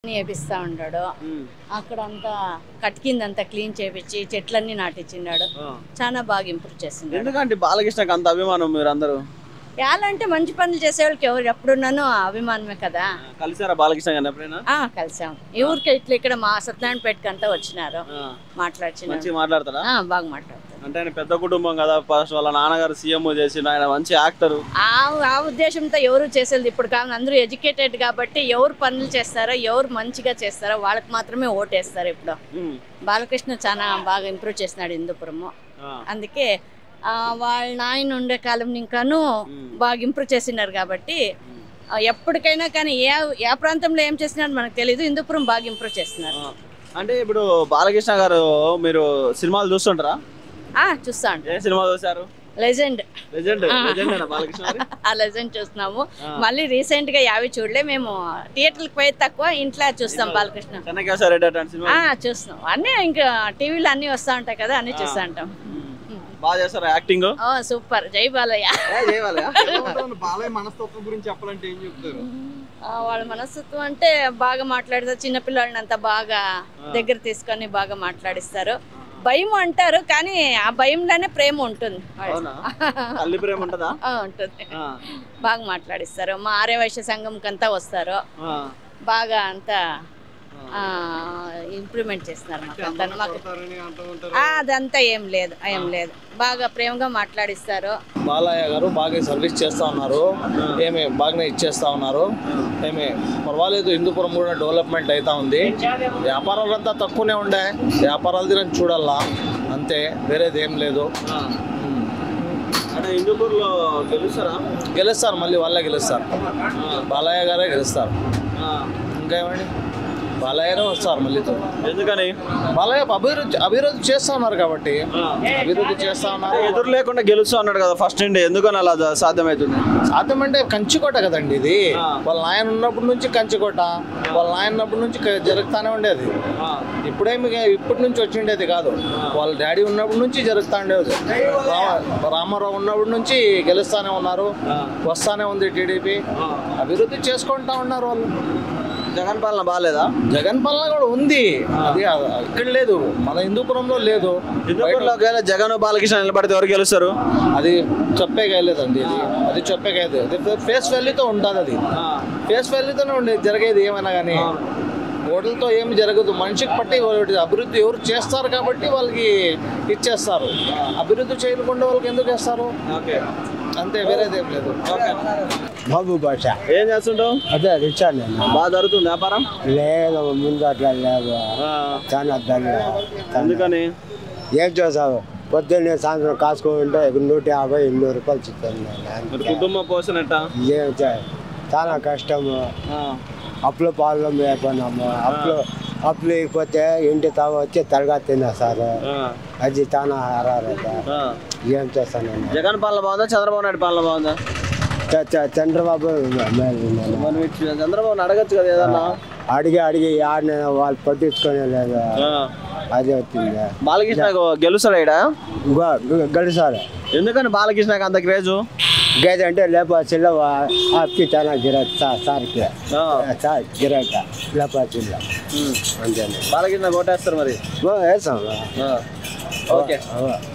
చేపిస్తా ఉన్నాడు. అక్కడంతా కట్కిందంతా క్లీన్ చేపించి చెట్లన్నీ నాటించినాడు. చాలా బాగా ఇంప్రూవ్ చేసింది. ఎందుకంటే బాలకృష్ణకి అంత అభిమానం మీరు అందరూ? అంటే మంచి పనులు చేసేవాళ్ళకి ఎవరు ఎప్పుడున్నానో అభిమానమే కదా. కలిసారా బాలకృష్ణ గారిని ఎప్పుడైనా? కలిసాం. ఈ ఊరికి ఇట్లా ఇక్కడ మా సత్యనారాయణపేటకి వచ్చినారు. మాట్లాడతారా? బాగా మాట్లాడతారు. అంటే ఆయన పెద్ద కుటుంబం కదా, ఫస్ట్ వాళ్ళ నాన్నగారు సీఎం చేసి ఆయన మంచి యాక్టర్. ఆ ఉద్దేశంతో ఎవరు చేసేది ఇప్పుడు కాదు. అందరూ ఎడ్యుకేటెడ్ కాబట్టి ఎవరు పనులు చేస్తారో ఎవరు మంచిగా చేస్తారో వాళ్ళకి మాత్రమే ఓటేస్తారు. ఇప్పుడు బాలకృష్ణ చాలా బాగా ఇంప్రూవ్ చేసినాడు హిందూపురము. అందుకే వాళ్ళ నాయన ఉండే కాలం ఇంకాను బాగా ఇంప్రూవ్ చేసినారు కాబట్టి ఎప్పటికైనా కానీ ఏ ప్రాంతంలో ఏం చేసినారు మనకు తెలియదు. హిందూపురం బాగా ఇంప్రూవ్ చేస్తున్నారు. అంటే ఇప్పుడు బాలకృష్ణ గారు మీరు సినిమాలు చూస్తుంటారా? చూస్తాను. ఏ సినిమా చూసారు? లెజెండ్. ఆ లెజెండ్ చూస్తున్నాము. మళ్ళీ రీసెంట్ గా యావి చూడలే. మేము థియేటర్కి పోయి తక్కువ, ఇంట్లో చూస్తాం. బాలకృష్ణ చూస్తున్నాం. అన్నీ ఇంకా టీవీలో అన్ని వస్తా ఉంటాయి కదా, అన్ని చూస్తా ఉంటాం. బాగా చేస్తారా యాక్టింగ్? సూపర్. జై బాలయ్య. బాలయ్య మనస్తత్వం గురించి చెప్పాలంటే ఏం చెప్తారు? వాళ్ళ మనస్తత్వం అంటే బాగా మాట్లాడతారు. చిన్నపిల్లల్ని అంతా బాగా దగ్గర తీసుకొని బాగా మాట్లాడిస్తారు. భయం అంటారు కానీ ఆ భయంలోనే ప్రేమ ఉంటుంది. ఉంటుంది. బాగా మాట్లాడిస్తారు. మా ఆర్యవైశ్య సంఘంకి అంతా వస్తారు. బాగా అంతా ఇంప్రూవ్మెంట్ చేస్తున్నారు. అదంతా ఏం లేదు. బాగా ప్రేమగా మాట్లాడిస్తారు. బాలయ్య గారు బాగా సర్వీస్ చేస్తా ఉన్నారు. బాగానే ఇచ్చేస్తా ఉన్నారు. పర్వాలేదు. హిందూపురం కూడా డెవలప్మెంట్ అవుతా ఉంది. వ్యాపారాలు అంతా తక్కువనే ఉండే, వ్యాపారాలు తినని చూడాలా అంతే, వేరేది ఏం లేదు. హిందూపూర్లో గెలుస్తారు. మళ్ళీ వాళ్ళే గెలుస్తారు. బాలయ్య గారే గెలుస్తారు. ఇంకా ఏమండి, బాలయ్యనే వస్తారు మళ్ళీ. ఎందుకని? బాలయ్య అభివృద్ధి చేస్తా ఉన్నారు కాబట్టి. అభివృద్ధి చేస్తా ఉన్నారు. ఎదురు లేకుండా గెలుస్తా ఉన్నాడు కదా ఫస్ట్ నుండి. ఎందుకని అలా సాధ్యమవుతుంది? సాధ్యమంటే కంచికోట కదండి ఇది. వాళ్ళ నాయన ఉన్నప్పటి నుంచి కంచికోట, వాళ్ళ నాయన ఉన్నప్పటి నుంచి జరుగుతానే ఉండేది. ఇప్పటి నుంచి వచ్చిండేది కాదు. వాళ్ళ డాడీ ఉన్నప్పటి నుంచి జరుగుతూ ఉండేది. రామారావు ఉన్నప్పటి నుంచి గెలుస్తానే ఉన్నారు. వస్తానే ఉంది టీడీపీ. అభివృద్ధి చేసుకుంటా ఉన్నారు వాళ్ళు. జగన్ పాలన బాగాలేదా? జగన్ పాలన కూడా ఉంది. అది ఇక్కడ లేదు, మన హిందూపురంలో లేదు. హిందూపురంలో జగన్ బాలకృష్ణ నిలబడితే ఎవరు గెలుస్తారు? అది చెప్పే కాలేదండి. అది చెప్పే కాలేదు. అది ఫేస్ వాల్యూతో ఉంటుంది. అది ఫేస్ వాల్యూతోనే ఉండేది జరిగేది ఏమైనా కానీ. ఓట్లతో ఏమి జరగదు. మనిషికి పట్టి అభివృద్ధి ఎవరు చేస్తారు కాబట్టి వాళ్ళకి ఇచ్చేస్తారు. అభివృద్ధి చేయకుండా వాళ్ళకి ఎందుకు వేస్తారు? అంతే, వేరేదేం లేదు. బాబు భాష. ఏం చేస్తుంటావు? అదే రిక్షా. నేను బాగా జరుగుతుంది వ్యాపారం? లేదు, ముందు అట్లా లేదు. చాలా అందుకని ఏం చేస్తావు? పొద్దున్నే సాయంత్రం కాసుకుంటే 150, 200 రూపాయలు చెప్తాను. కుటుంబ పోషణ ఏం చాలా కష్టము. అప్పులు పాలు అయిపోయినాము. అప్పులు అయిపోతే ఇంటి తాము వచ్చి తరగతి తిన్నా సార్. అది చాలా హరారత. ఏం చేస్తాను? జగన్ పాలన బాగుందా, చంద్రబాబు నాయుడు పాలన బాగుందా? చంద్రబాబు చంద్రబాబు అడగచ్చు కదా ఏదన్నా. అడిగి వాళ్ళు పట్టించుకునే లేదు. అదే వచ్చింది. బాలకృష్ణ గెలుస్తాడా? గెలుస్తారు. ఎందుకని బాలకృష్ణకి అంత క్రేజు? గేదె అంటే లేపాచిల్లో అప్పకి చాలా గిరాక్ సార్కి గిరాక లేపాచిల్లో అంతే. బాలకృష్ణ ఓటేస్తారు మరి? వేస్తాం. ఓకే.